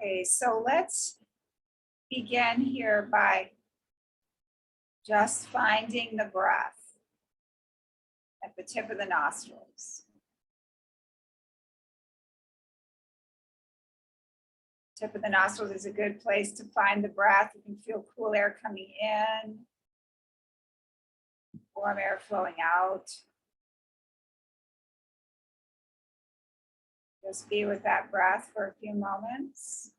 Okay, so let's begin here by just finding the breath at the tip of the nostrils. Tip of the nostrils is a good place to find the breath. You can feel cool air coming in, warm air flowing out. Just be with that breath for a few moments.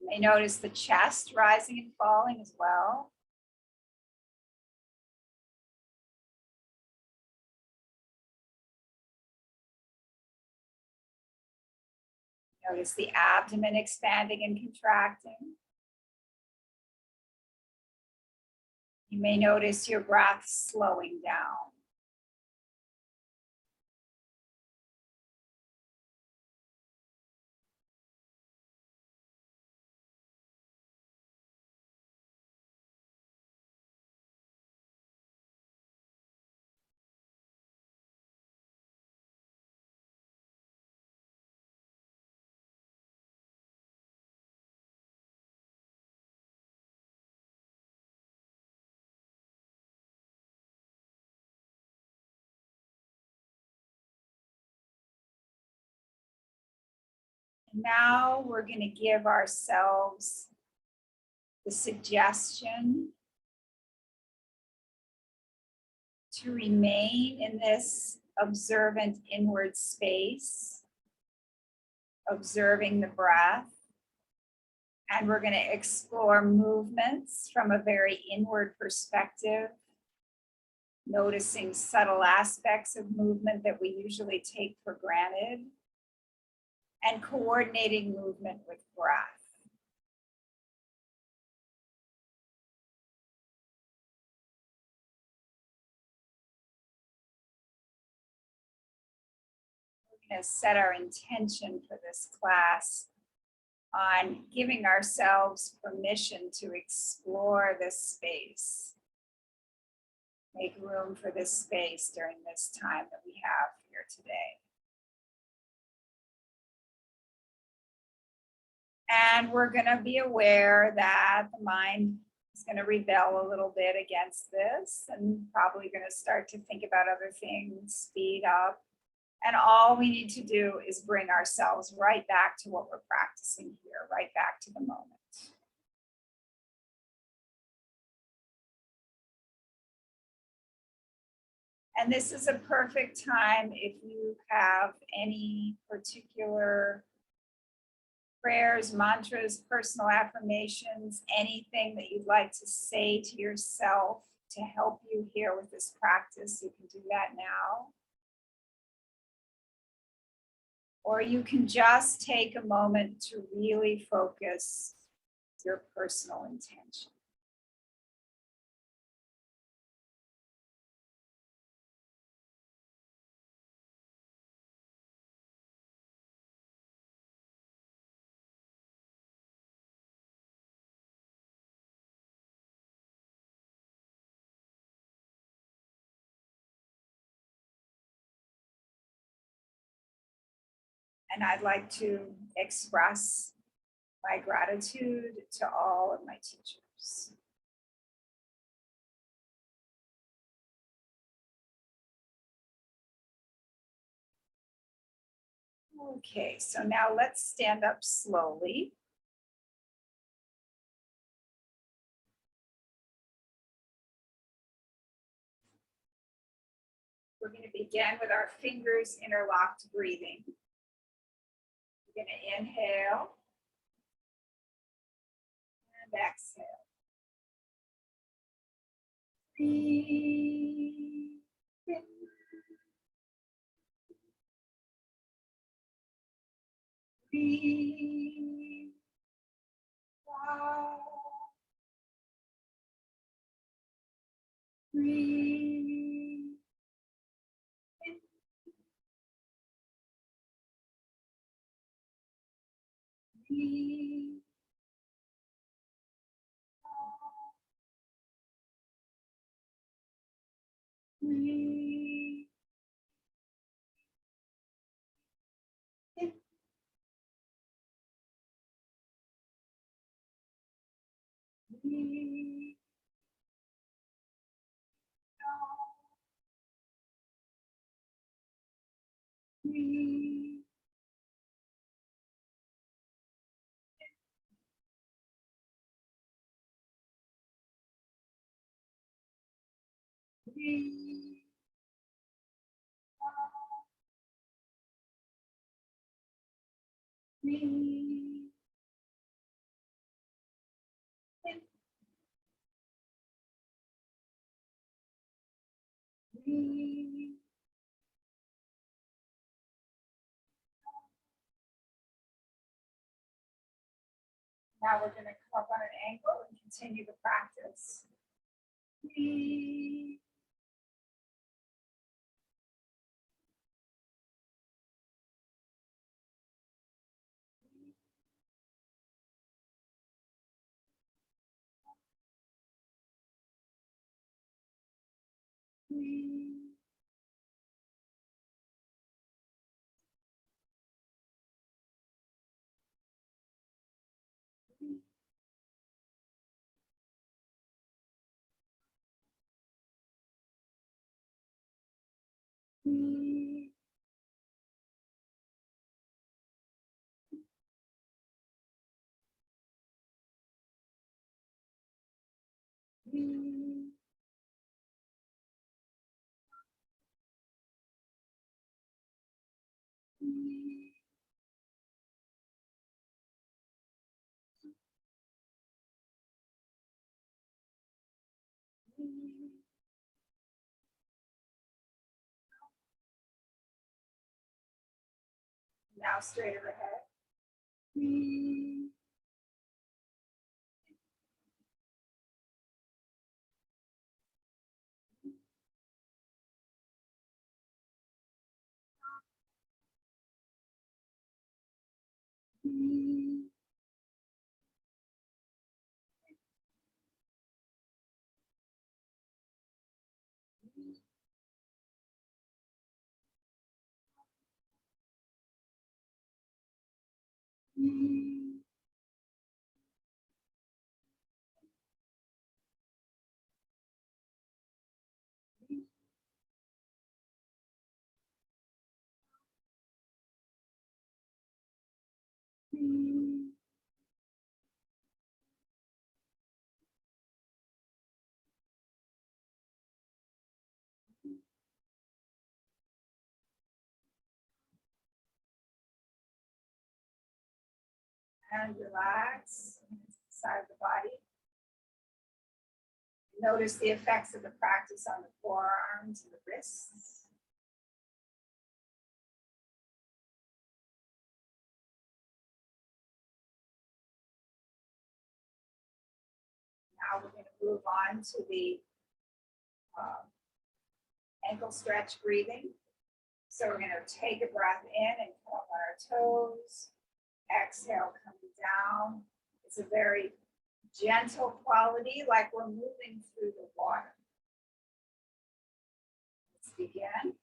You may notice the chest rising and falling as well. Notice the abdomen expanding and contracting. You may notice your breath slowing down. Now we're going to give ourselves the suggestion to remain in this observant inward space, observing the breath. And we're going to explore movements from a very inward perspective, noticing subtle aspects of movement that we usually take for granted, and coordinating movement with breath. We're going to set our intention for this class on giving ourselves permission to explore this space. Make room for this space during this time that we have here today. And we're going to be aware that the mind is going to rebel a little bit against this and probably going to start to think about other things, speed up. And all we need to do is bring ourselves right back to what we're practicing here, right back to the moment. And this is a perfect time if you have any particular prayers, mantras, personal affirmations, anything that you'd like to say to yourself to help you here with this practice, you can do that now. Or you can just take a moment to really focus your personal intention. And I'd like to express my gratitude to all of my teachers. Okay, so now let's stand up slowly. We're going to begin with our fingers interlocked breathing. We're going to inhale and exhale. Breathe in. Breathe out. Breathe in. Breathe. Breathe. Breathe. Breathe. Breathe. Breathe. Breathe. Now we're going to come up on an ankle and continue the practice. Breathe. Breathe. Breathe. Breathe. Breathe. Now straight overhead. Breathe. Breathe. Breathe. Breathe. And relax inside the body. Notice the effects of the practice on the forearms and the wrists. Now we're going to move on to the ankle stretch breathing. So we're going to take a breath in and come up on our toes. Exhale, coming down. It's a very gentle quality, like we're moving through the water. Let's begin.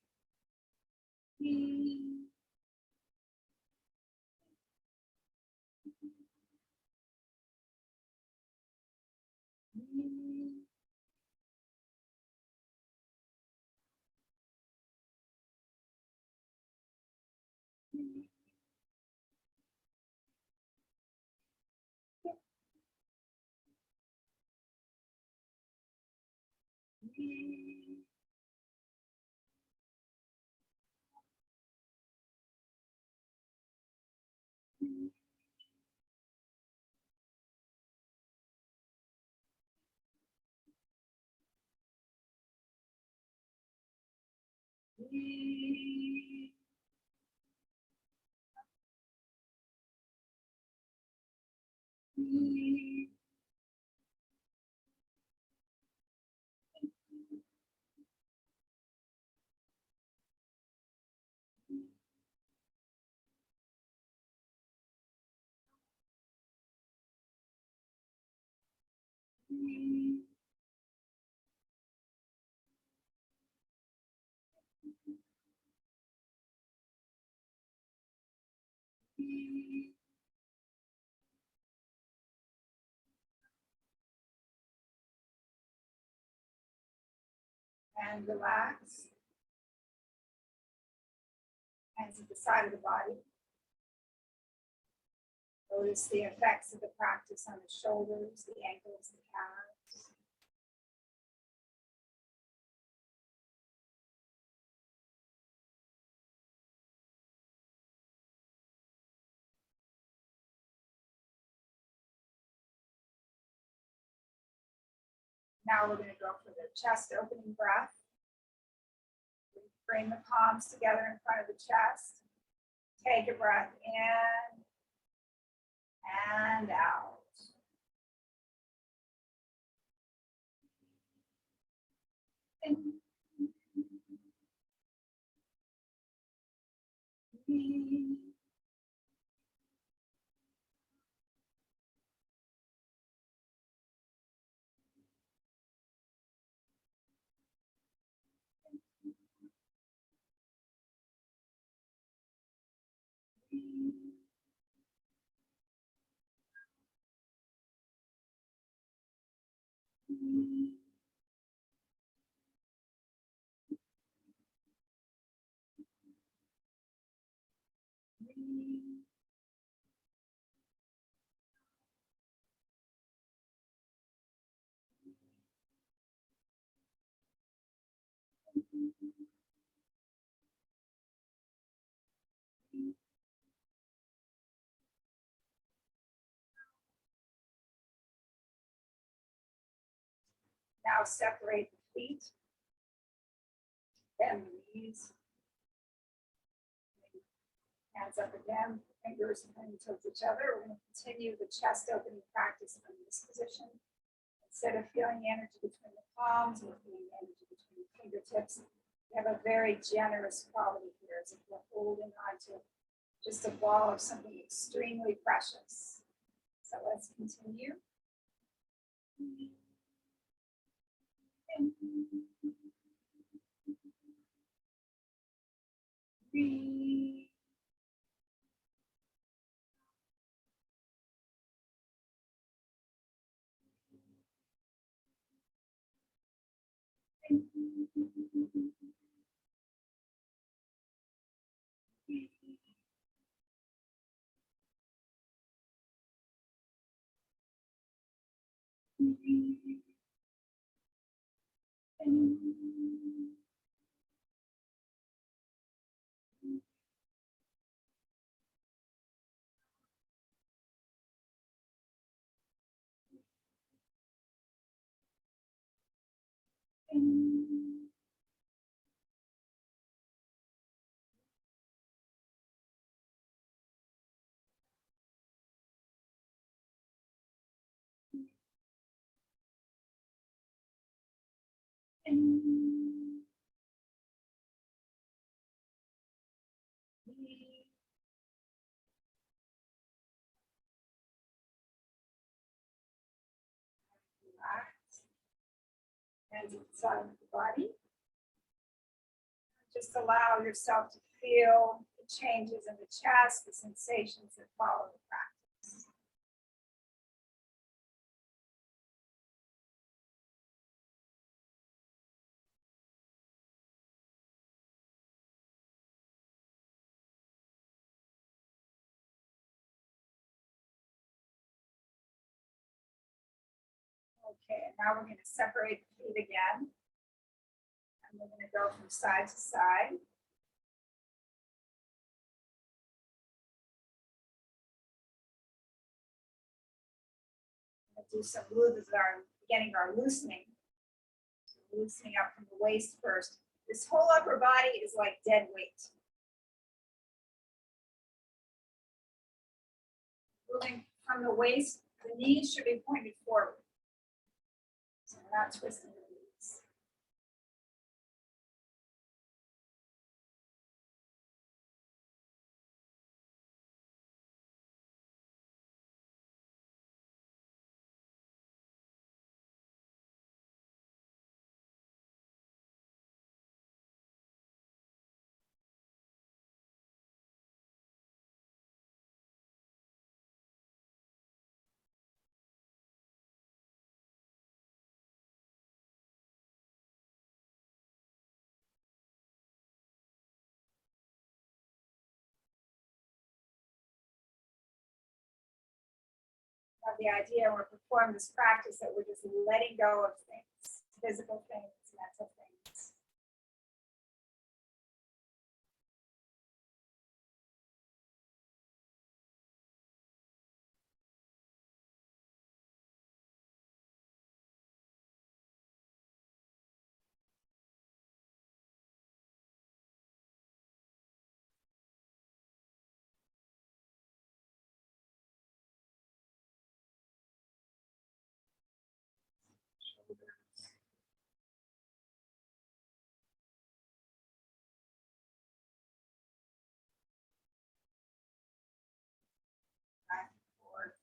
And relax. Hands at the side of the body. Notice the effects of the practice on the shoulders, the ankles, the calves. Now we're going to go for the chest opening breath. Bring the palms together in front of the chest. Take a breath in and out. Now separate the feet, bend the knees, hands up again, fingers pointing towards each other. We're going to continue the chest opening practice from this position. Instead of feeling the energy between the palms, we're feeling the energy between the fingertips. We have a very generous quality here as if we're holding on to just a ball of something extremely precious. So let's continue. Breathe. Relax. Hands at the side of the body. Just allow yourself to feel the changes in the chest, the sensations that follow the practice. Okay, and now we're going to separate the feet again. And we're going to go from side to side. We'll do some movements that are beginning our loosening. So loosening up from the waist first. This whole upper body is like dead weight. Moving from the waist, the knees should be pointed forward. So we're not twisting the knees. have the idea when we're performing this practice that we're just letting go of things, physical things, mental things. Back and forth.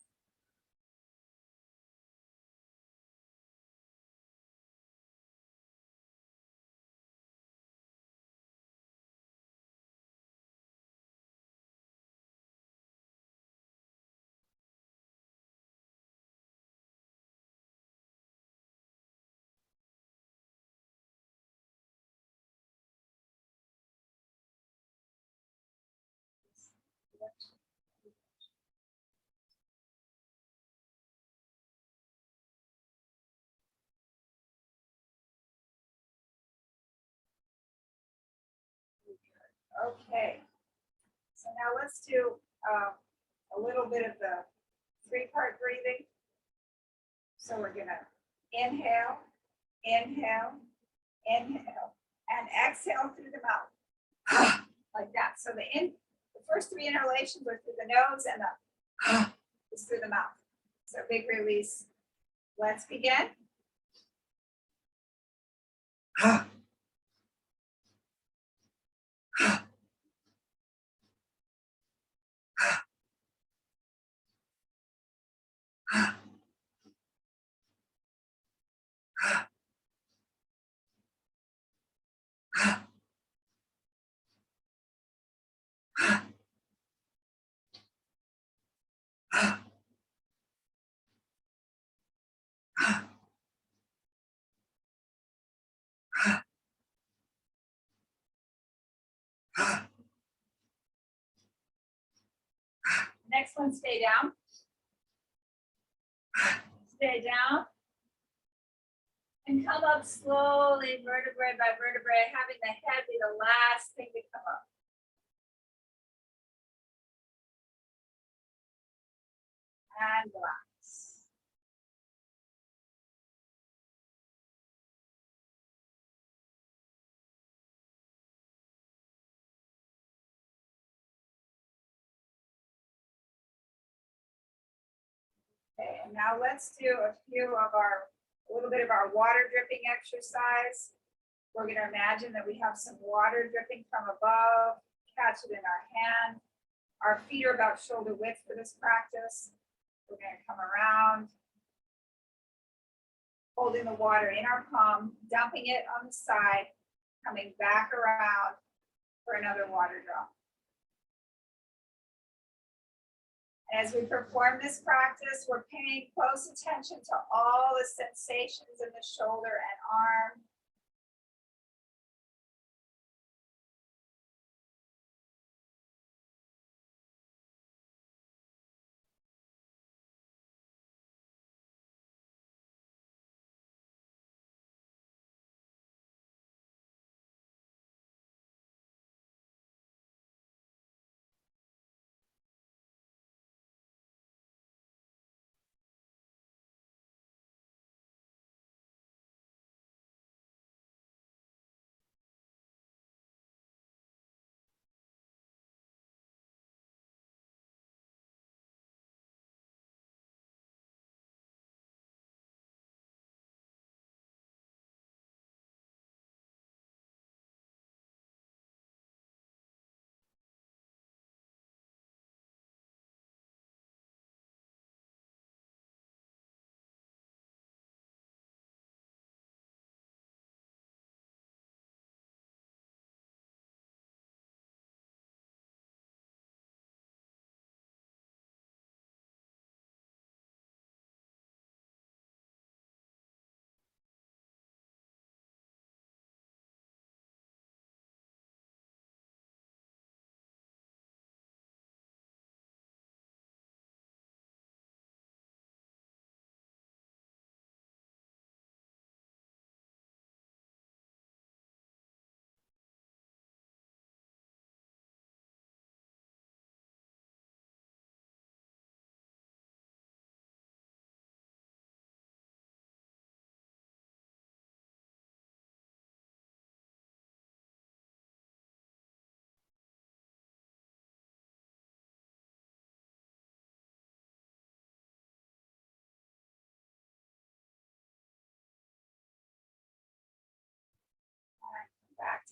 Okay, so now let's do a little bit of the 3-part breathing. So we're gonna inhale, inhale, inhale, and exhale through the mouth, like that. So the first 3 inhalations are through the nose, and the is through the mouth. So big release. Let's begin. Next one, stay down. Stay down. And come up slowly, vertebrae by vertebrae, having the head be the last thing to come up. And relax. Okay, and now let's do a little bit of our water dripping exercise. We're going to imagine that we have some water dripping from above, catch it in our hand. Our feet are about shoulder width for this practice. We're going to come around, holding the water in our palm, dumping it on the side, coming back around for another water drop. As we perform this practice, we're paying close attention to all the sensations in the shoulder and arm.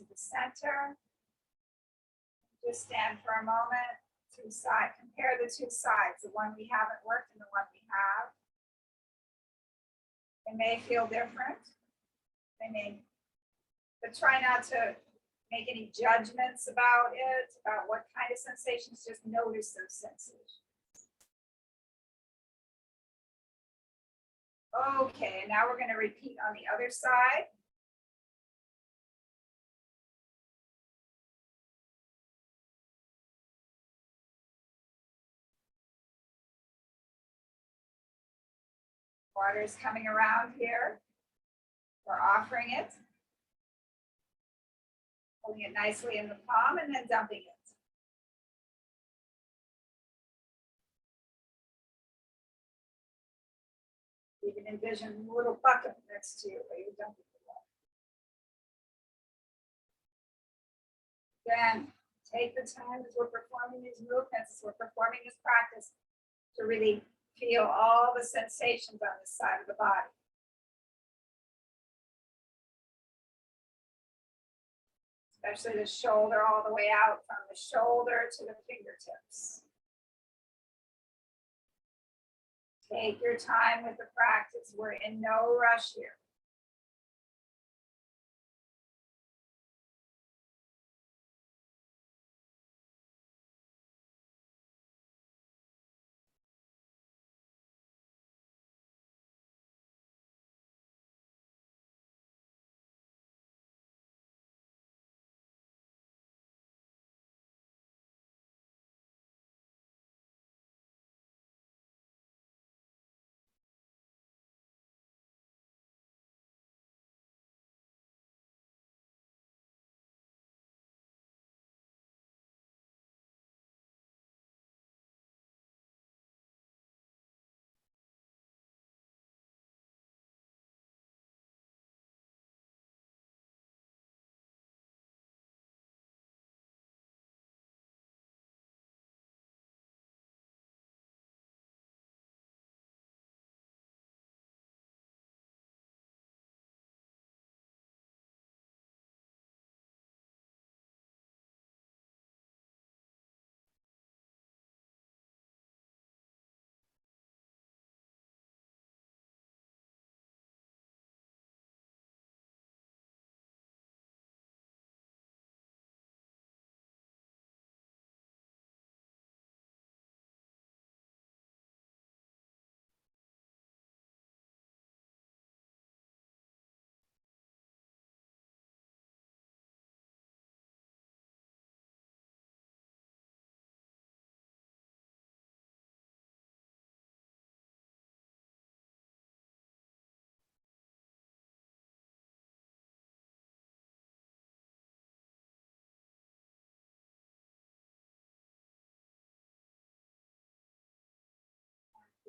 to the center. Just stand for a moment. Two sides. Compare the two sides, the one we haven't worked and the one we have. They may feel different. They may, but try not to make any judgments about it, about what kind of sensations. Just notice those sensations. Okay, now we're going to repeat on the other side. Water is coming around here. We're offering it. Holding it nicely in the palm and then dumping it. You can envision a little bucket next to you where you're dumping the water. Then take the time as we're performing these movements, as we're performing this practice, to really feel all the sensations on this side of the body. Especially the shoulder, all the way out from the shoulder to the fingertips. Take your time with the practice. We're in no rush here.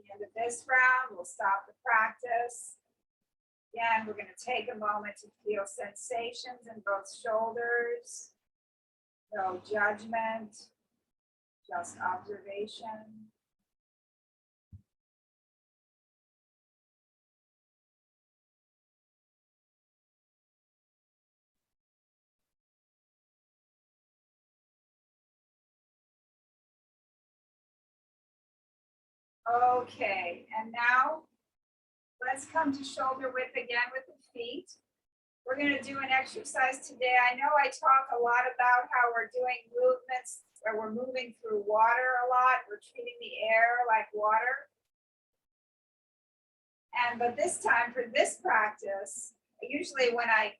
At the end of this round, we'll stop the practice. Again, we're going to take a moment to feel sensations in both shoulders. No judgment, just observation. Okay, and now let's come to shoulder width again with the feet. We're going to do an exercise today. I know I talk a lot about how we're doing movements where we're moving through water a lot. We're treating the air like water. But this time for this practice, usually when I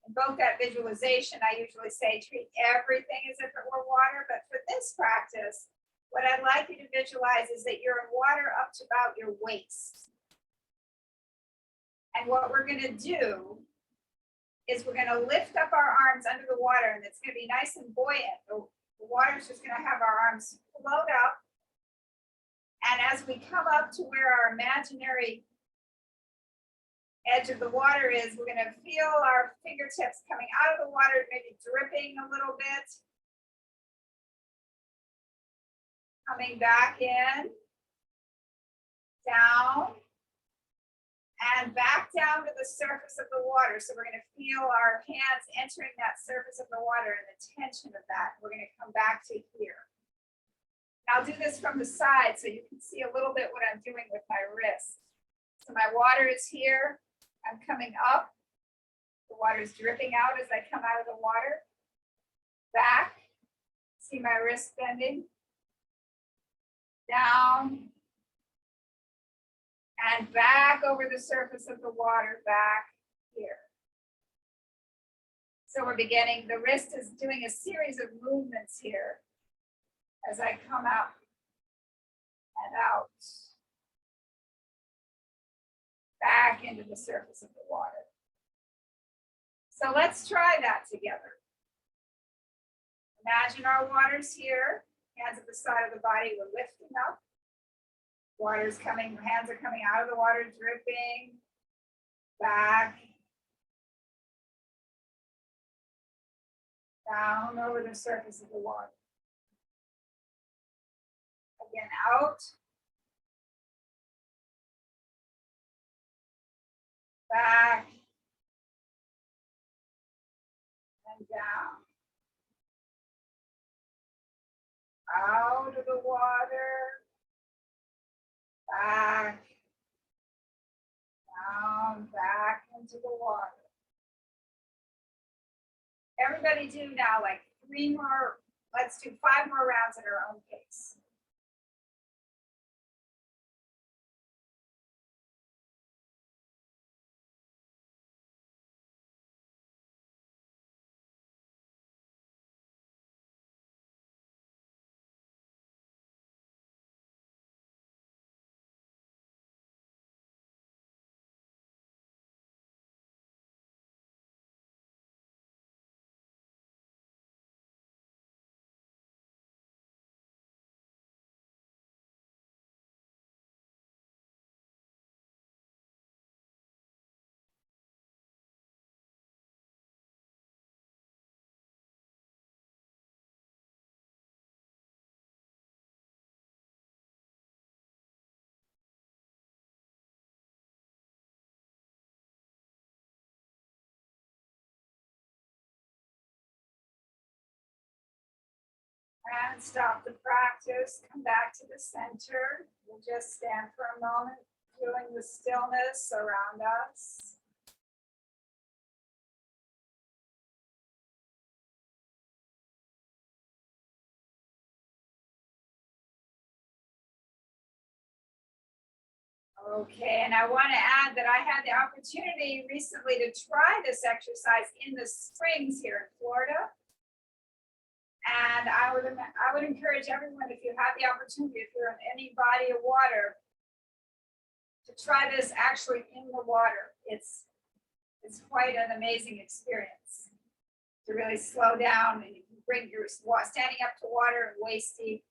invoke that visualization, I usually say treat everything as if it were water. But for this practice, what I'd like you to visualize is that you're in water up to about your waist. And what we're going to do is we're going to lift up our arms under the water, and it's going to be nice and buoyant. The water is just going to have our arms float up. And as we come up to where our imaginary edge of the water is, we're going to feel our fingertips coming out of the water, maybe dripping a little bit. Coming back in, down, And back down to the surface of the water. So we're going to feel our hands entering that surface of the water and the tension of that. We're going to come back to here. I'll do this from the side so you can see a little bit what I'm doing with my wrist. So my water is here. I'm coming up. The water is dripping out as I come out of the water. Back. See my wrist bending. Down. And back over the surface of the water, back here. So we're beginning, the wrist is doing a series of movements here as I come up and out. Back into the surface of the water. So let's try that together. Imagine our water's here, hands at the side of the body, we're lifting up. Water's coming, hands are coming out of the water, dripping, back, down over the surface of the water. Again, out, back, and down. Out of the water, back, down, back into the water. Everybody do now like 3 more, let's do 5 more rounds at our own pace. And stop the practice, come back to the center. We'll just stand for a moment, feeling the stillness around us. Okay, and I want to add that I had the opportunity recently to try this exercise in the springs here in Florida. And I would encourage everyone, if you have the opportunity, if you're in any body of water, to try this actually in the water. It's quite an amazing experience to really slow down and you can bring your standing up to water and waist deep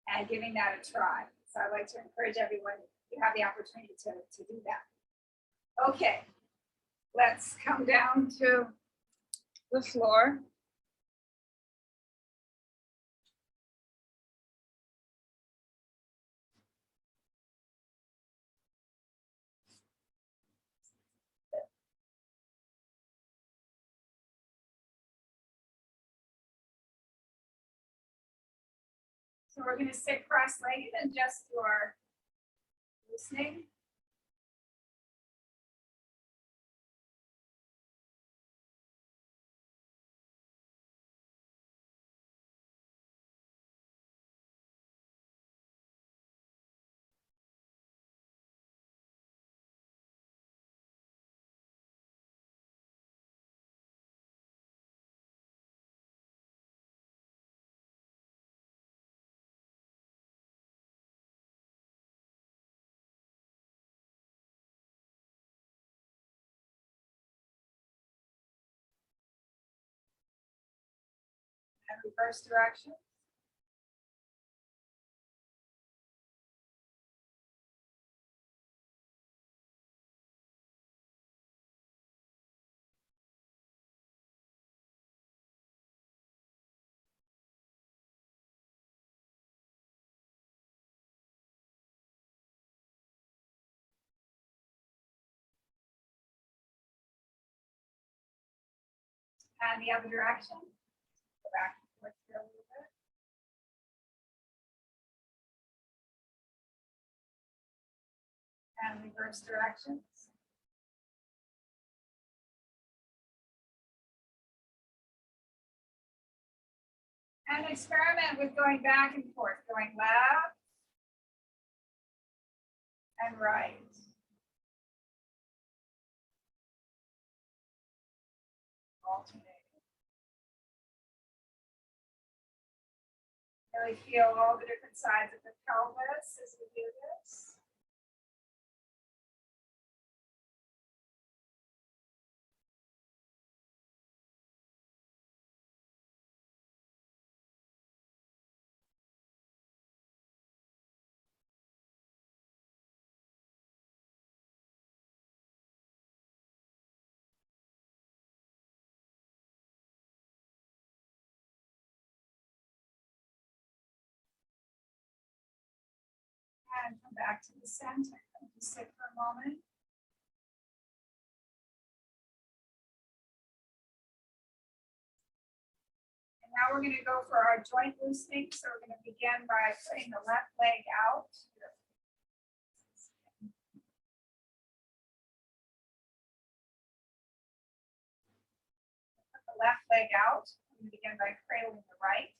and giving that a try. So I'd like to encourage everyone, if you have the opportunity to do that. Okay, let's come down to the floor. So we're going to sit cross-legged and just do our loosening. And reverse direction. And the other direction. Go back and forth here a little bit. And reverse directions. And experiment with going back and forth, going left and right. Alternating. Really feel all the different sides of the pelvis as we do this. And come back to the center. Just sit for a moment. And now we're going to go for our joint loosening. So we're going to begin by putting the left leg out. Put the left leg out. We're going to begin by cradling the right.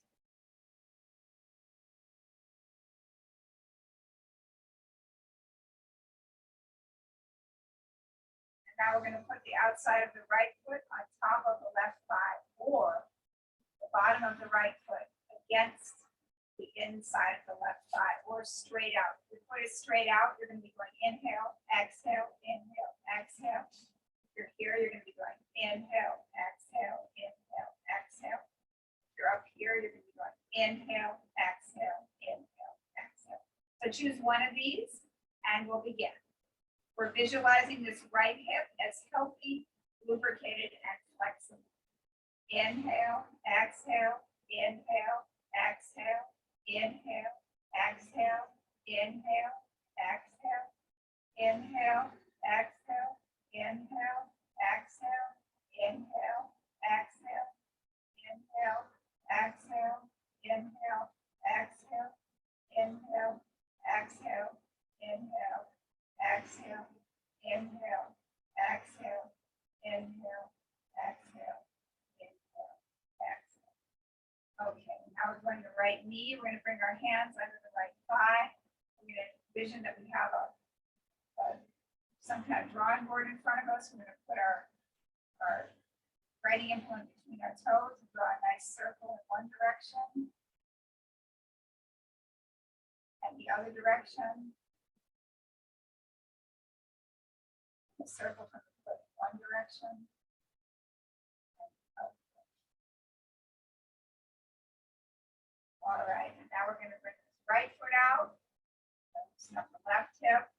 Now we're going to put the outside of the right foot on top of the left thigh, or the bottom of the right foot against the inside of the left thigh, or straight out. If your foot is straight out, you're going to be going inhale, exhale, inhale, exhale. If you're here, you're going to be going inhale, exhale, inhale, exhale. If you're up here, you're going to be going inhale, exhale, inhale, exhale. So choose one of these and we'll begin. We're visualizing this right hip as healthy, lubricated, and flexible. Inhale, exhale, inhale, exhale, inhale, exhale, inhale, exhale, inhale, exhale, inhale, exhale, inhale, exhale, inhale, exhale, inhale, exhale, inhale, exhale, inhale. Exhale, inhale, exhale, inhale, exhale, inhale, exhale. Okay, now we're going to the right knee. We're going to bring our hands under the right thigh. We're going to envision that we have some kind of drawing board in front of us. We're going to put our writing implement between our toes and draw a nice circle in one direction and the other direction. A circle from the foot in one direction. All right, and now we're going to bring this right foot out. Loosen up the left hip.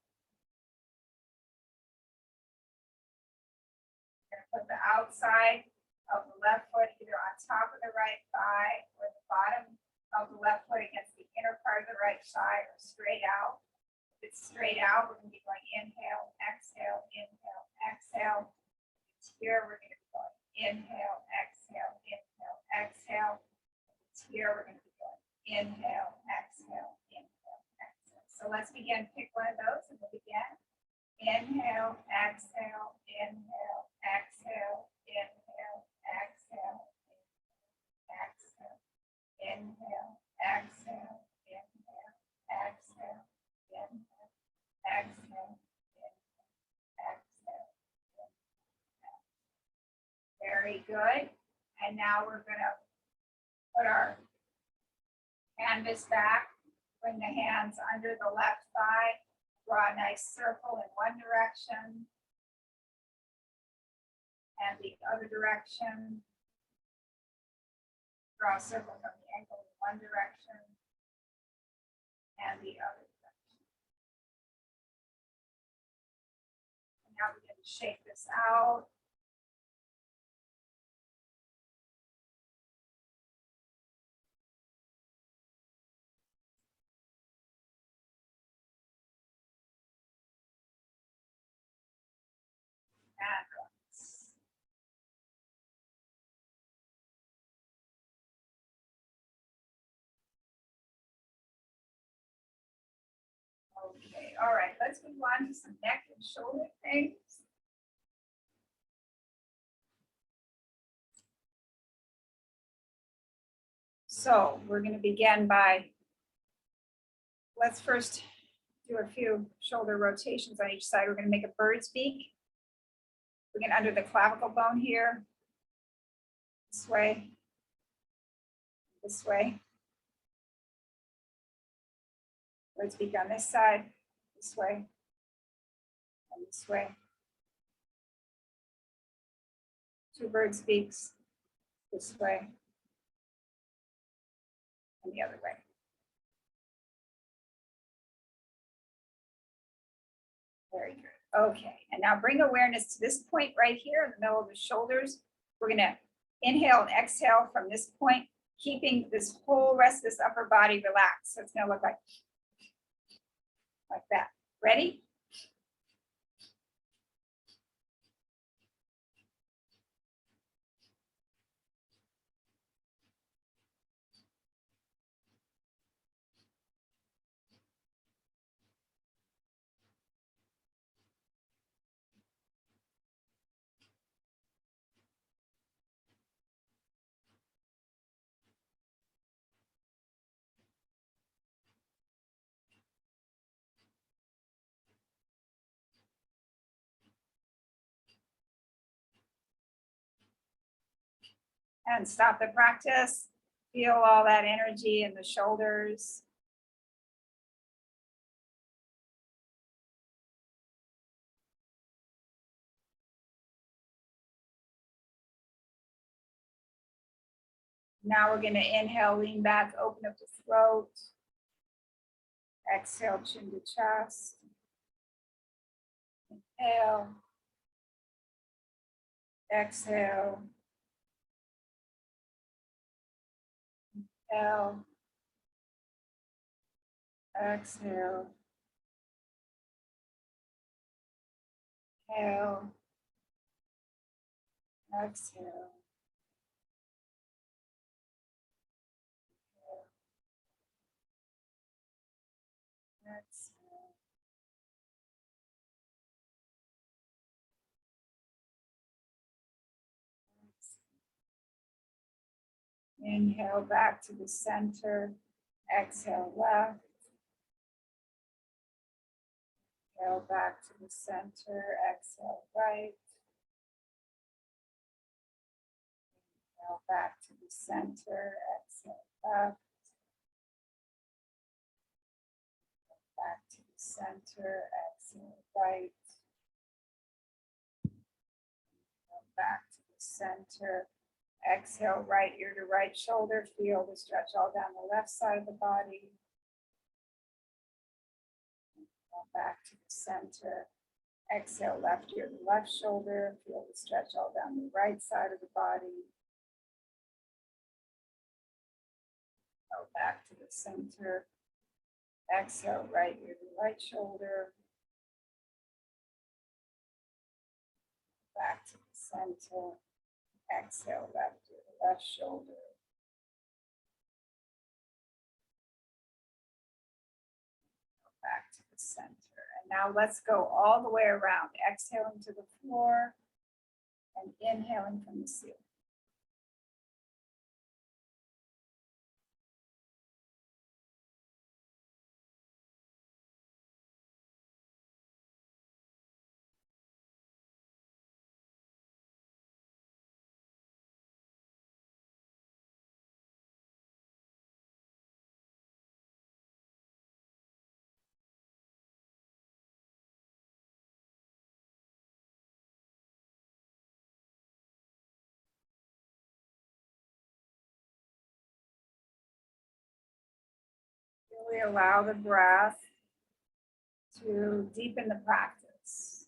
We're going to put the outside of the left foot either on top of the right thigh or the bottom of the left foot against the inner part of the right thigh or straight out. If it's straight out, we're going to be going inhale, exhale, inhale, exhale. It's here, we're going to be going inhale, exhale, inhale, exhale. It's here, we're going to be going inhale, exhale, inhale, exhale. So let's begin. Pick one of those and we'll begin. Inhale, exhale, inhale, exhale, inhale, exhale, exhale, inhale, exhale, inhale, exhale, inhale. Exhale, exhale, exhale. Very good. And now we're going to put our canvas back, bring the hands under the left thigh, draw a nice circle in one direction and the other direction. Draw a circle from the ankle in one direction and the other. Now we're going to shake this out. And all right, let's move on to some neck and shoulder things. So we're going to begin by, let's first do a few shoulder rotations on each side. We're going to make a bird's beak. We're going under the clavicle bone here. This way. This way. Bird's beak on this side. This way. And this way. Two bird's beaks. This way. And the other way. Very good. Okay, and now bring awareness to this point right here in the middle of the shoulders. We're going to inhale and exhale from this point, keeping this whole rest of this upper body relaxed. So it's going to look like that. Ready? And stop the practice. Feel all that energy in the shoulders. Now we're going to inhale, lean back, open up the throat. Exhale, chin to chest. Inhale. Exhale. Inhale. Exhale. Inhale. Exhale. Exhale. Inhale back to the center. Exhale left. Inhale back to the center. Exhale right. Inhale back to the center. Exhale left. Back to the center. Exhale right. Inhale back to the center. Exhale right ear to right shoulder. Feel the stretch all down the left side of the body. Inhale back to the center. Exhale left ear to left shoulder. Feel the stretch all down the right side of the body. Inhale back to the center. Exhale right ear to right shoulder. Back to the center. Exhale left ear to left shoulder. Back to the center. And now let's go all the way around, exhaling to the floor and inhaling from the ceiling. Really allow the breath to deepen the practice.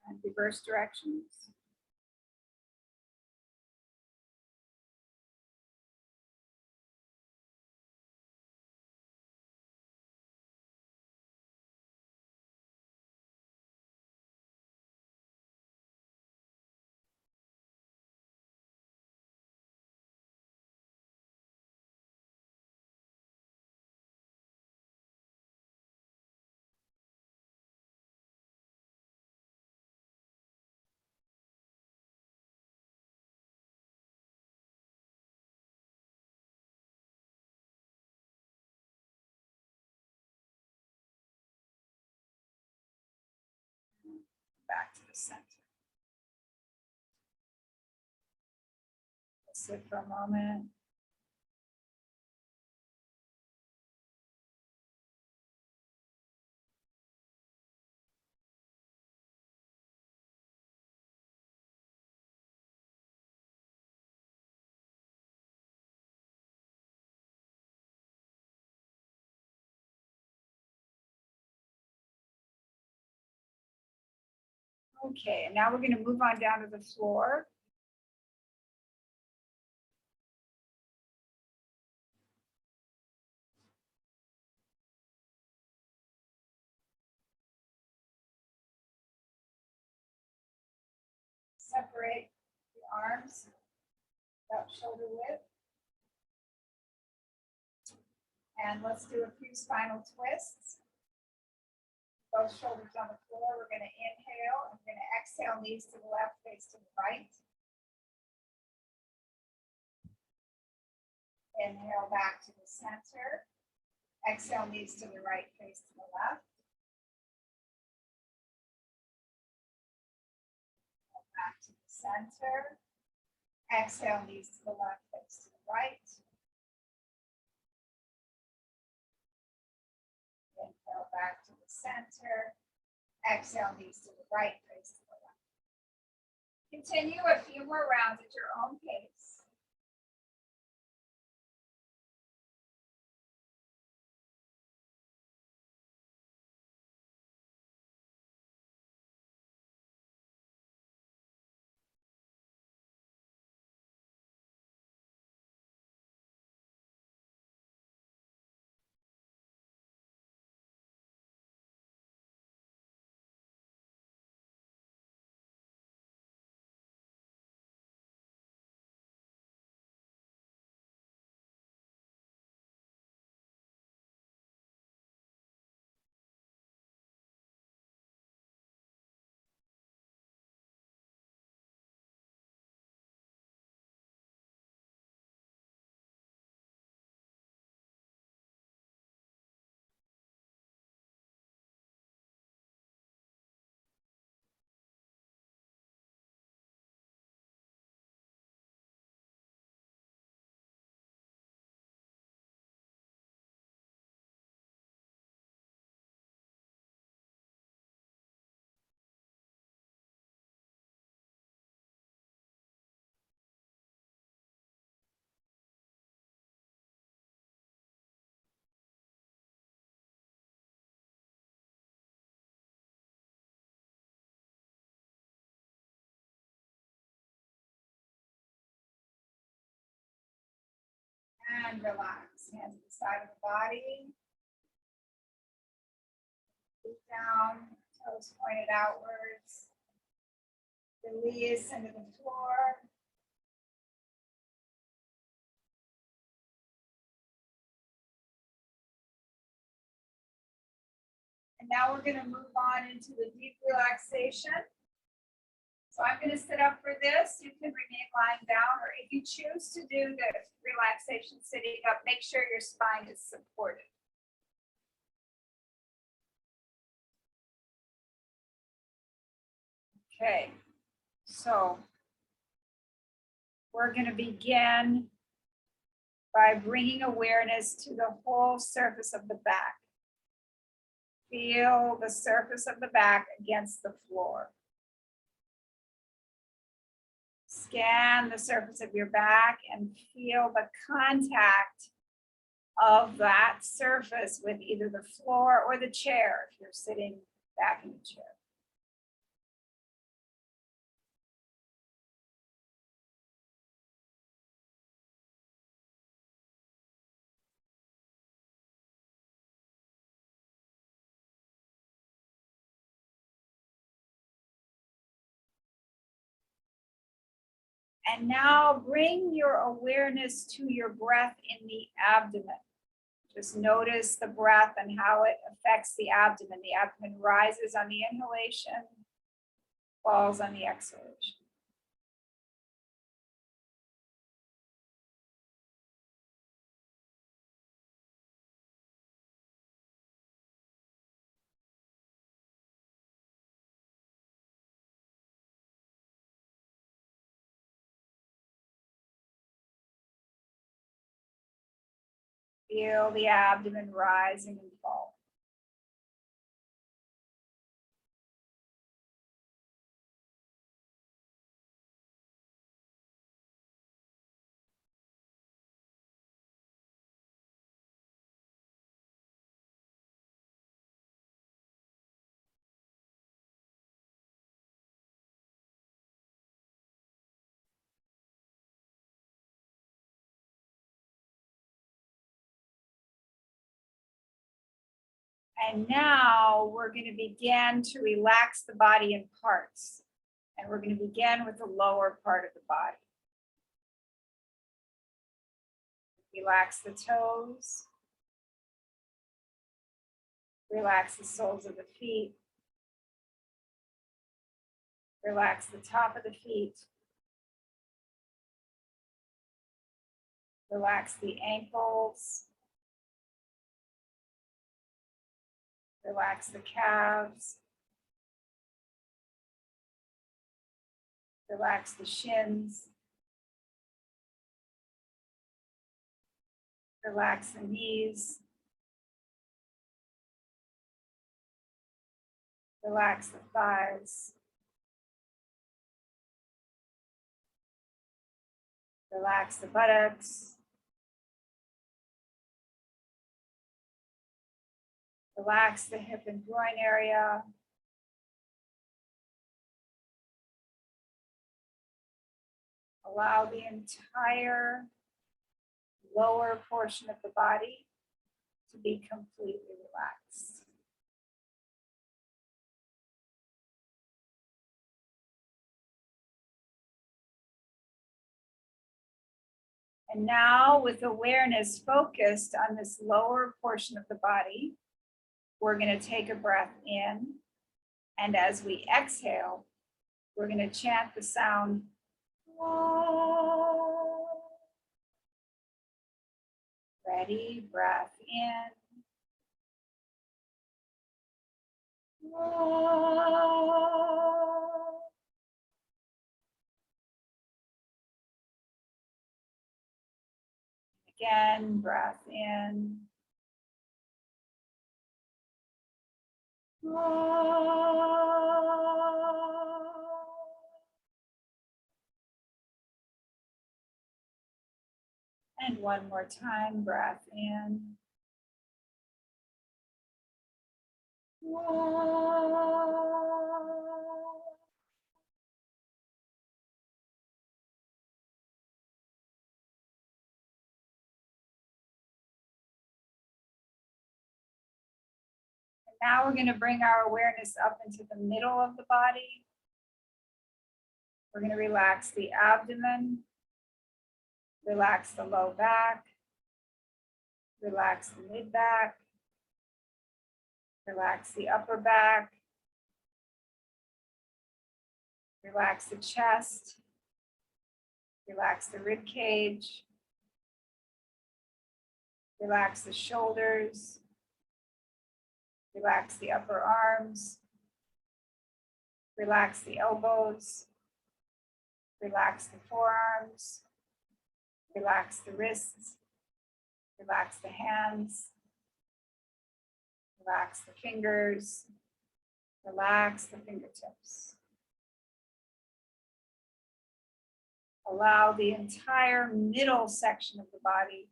And reverse directions. back to the center. Let's sit for a moment. Okay, and now we're going to move on down to the floor. Separate the arms about shoulder width. And let's do a few spinal twists. Both shoulders on the floor. We're going to inhale and we're going to exhale, knees to the left, face to the right. Inhale back to the center. Exhale, knees to the right, face to the left. Back to the center. Exhale, knees to the left, face to the right. Inhale back to the center. Exhale, knees to the right, face to the left. Continue a few more rounds at your own pace. And relax. Hands to the side of the body. Feet down, toes pointed outwards. Release into the floor. And now we're going to move on into the deep relaxation. So I'm going to sit up for this. You can remain lying down, or if you choose to do the relaxation sitting up, make sure your spine is supported. Okay, so we're going to begin by bringing awareness to the whole surface of the back. Feel the surface of the back against the floor. Scan the surface of your back and feel the contact of that surface with either the floor or the chair if you're sitting back in the chair. And now bring your awareness to your breath in the abdomen. Just notice the breath and how it affects the abdomen. The abdomen rises on the inhalation, falls on the exhalation. Feel the abdomen rising and falling. And now we're going to begin to relax the body in parts. And we're going to begin with the lower part of the body. Relax the toes. Relax the soles of the feet. Relax the top of the feet. Relax the ankles. Relax the calves. Relax the shins. Relax the knees. Relax the thighs. Relax the buttocks. Relax the hip and groin area. Allow the entire lower portion of the body to be completely relaxed. And now, with awareness focused on this lower portion of the body, we're going to take a breath in. And as we exhale, we're going to chant the sound. Ready, breath in. Again, breath in. And one more time, breath in. Now we're going to bring our awareness up into the middle of the body. We're going to relax the abdomen, relax the low back, relax the mid back, relax the upper back, relax the chest, relax the rib cage, relax the shoulders, relax the upper arms, relax the elbows, relax the forearms, relax the wrists, relax the hands, relax the fingers, relax the fingertips. Allow the entire middle section of the body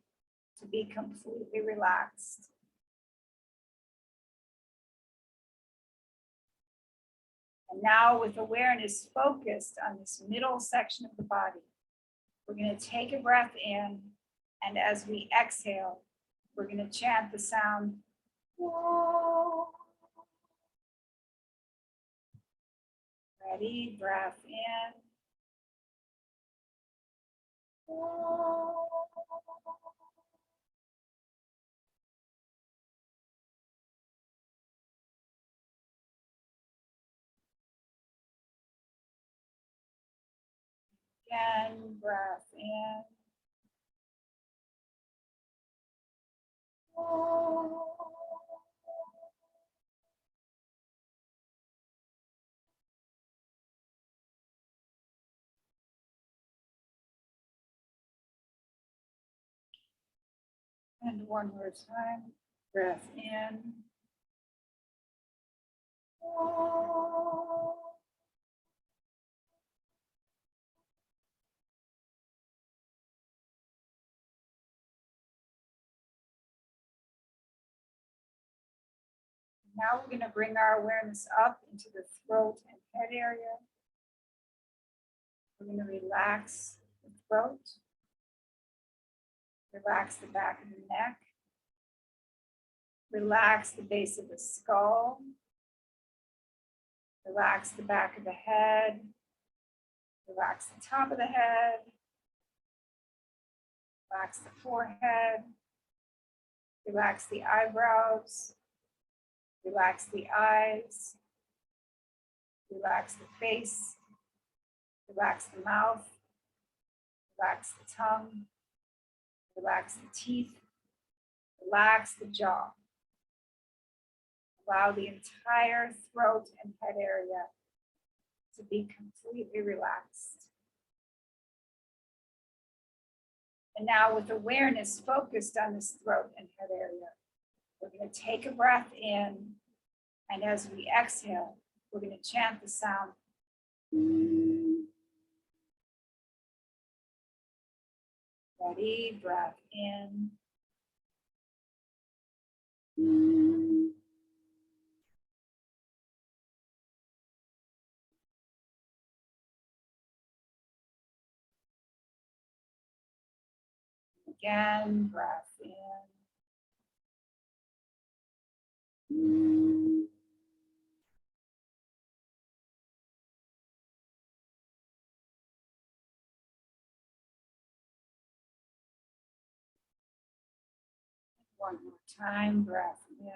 to be completely relaxed. And now, with awareness focused on this middle section of the body, we're going to take a breath in, and as we exhale, we're going to chant the sound. Ready, breath in. Again, breath in. And one more time, breath in. Now we're going to bring our awareness up into the throat and head area. We're going to relax the throat, relax the back of the neck, relax the base of the skull, relax the back of the head, relax the top of the head, relax the forehead, relax the eyebrows, relax the eyes, relax the face, relax the mouth, relax the tongue, relax the teeth, relax the jaw. Allow the entire throat and head area to be completely relaxed. And now with awareness focused on this throat and head area, we're going to take a breath in, and as we exhale, we're going to chant the sound. Ready, breath in. Again, breath in. One more time, breath in.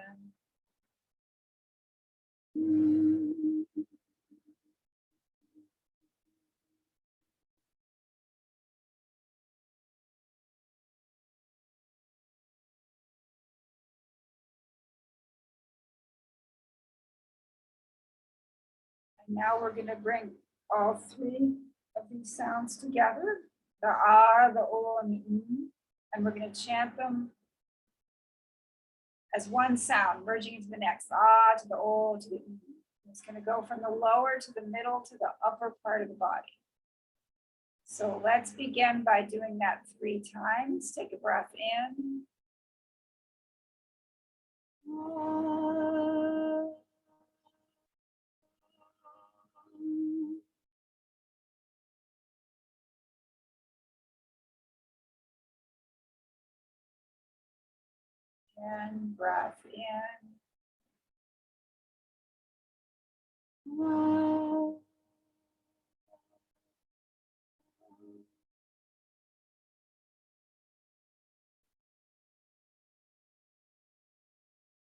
And now we're going to bring all three of these sounds together, the ah, the o, and the and we're going to chant them as one sound, merging into the next, ah to the o to the It's going to go from the lower to the middle to the upper part of the body. So let's begin by doing that 3 times. Take a breath in. And breath in.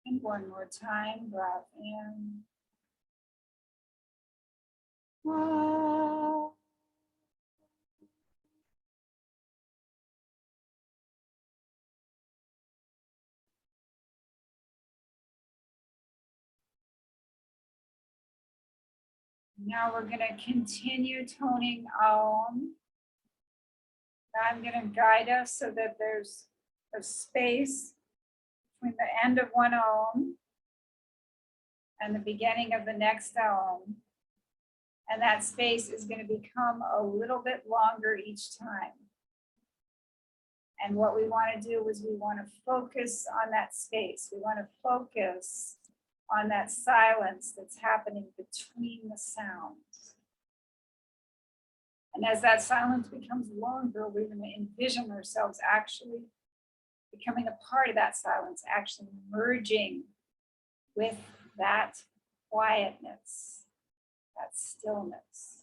And one more time, breath in. Now we're going to continue toning Om. I'm going to guide us so that there's a space between the end of one Om and the beginning of the next Om. And that space is going to become a little bit longer each time. And what we want to do is we want to focus on that space. We want to focus on that silence that's happening between the sounds. And as that silence becomes longer, we're going to envision ourselves actually becoming a part of that silence, actually merging with that quietness, that stillness.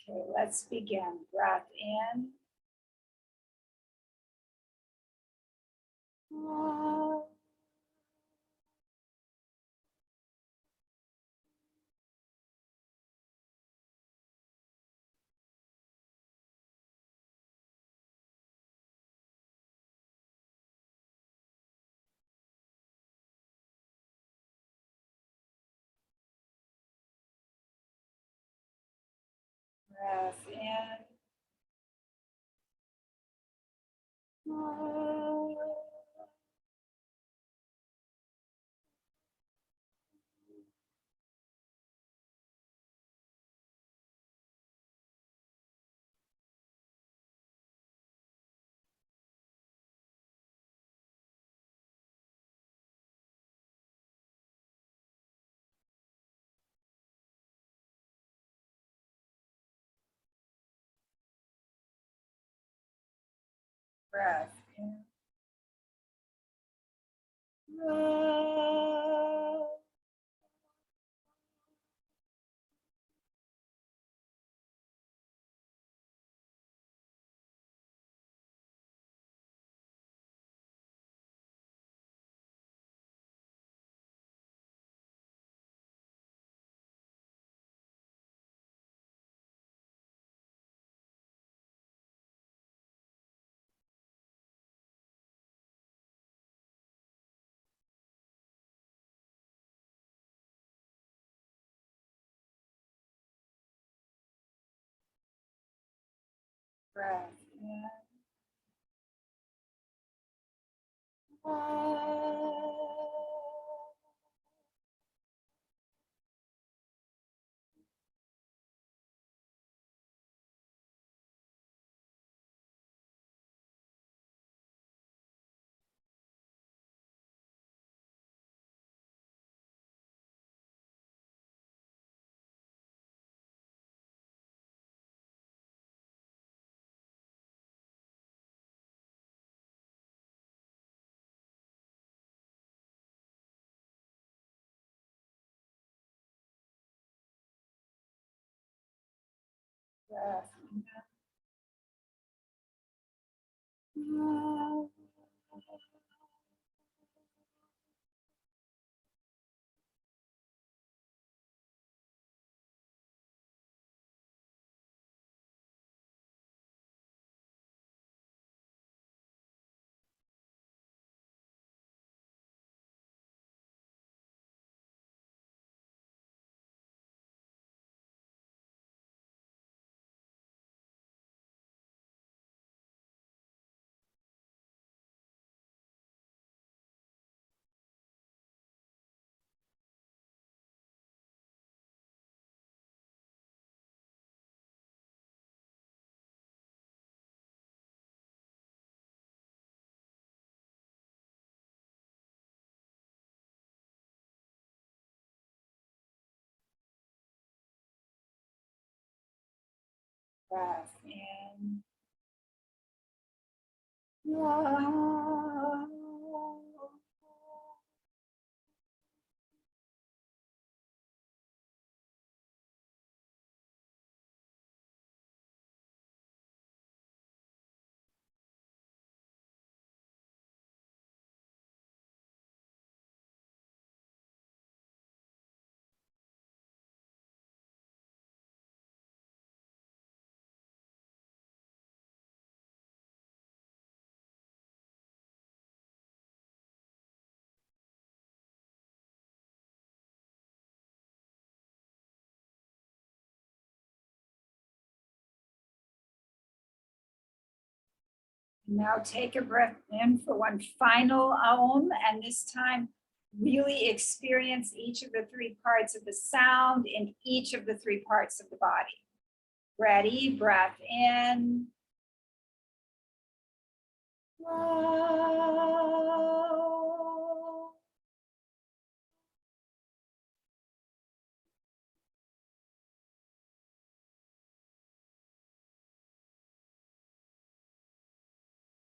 Okay, let's begin. Breath in. Breath in. Breath in. Breath in. Breath in. Breath in. Now take a breath in for one final Om, and this time really experience each of the three parts of the sound in each of the three parts of the body. Ready? Breath in.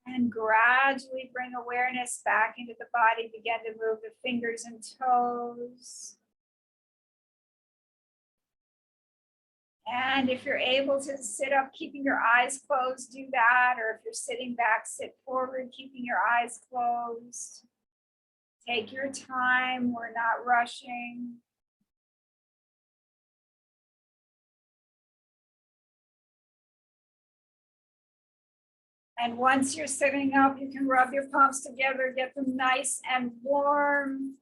And gradually bring awareness back into the body. Begin to move the fingers and toes. And if you're able to sit up, keeping your eyes closed, do that. Or if you're sitting back, sit forward, keeping your eyes closed. Take your time. We're not rushing. And once you're sitting up, you can rub your palms together, get them nice and warm.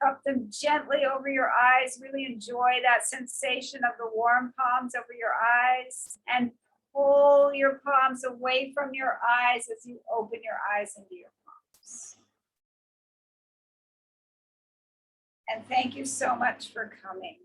Cup them gently over your eyes. Really enjoy that sensation of the warm palms over your eyes, and pull your palms away from your eyes as you open your eyes into your palms. And thank you so much for coming.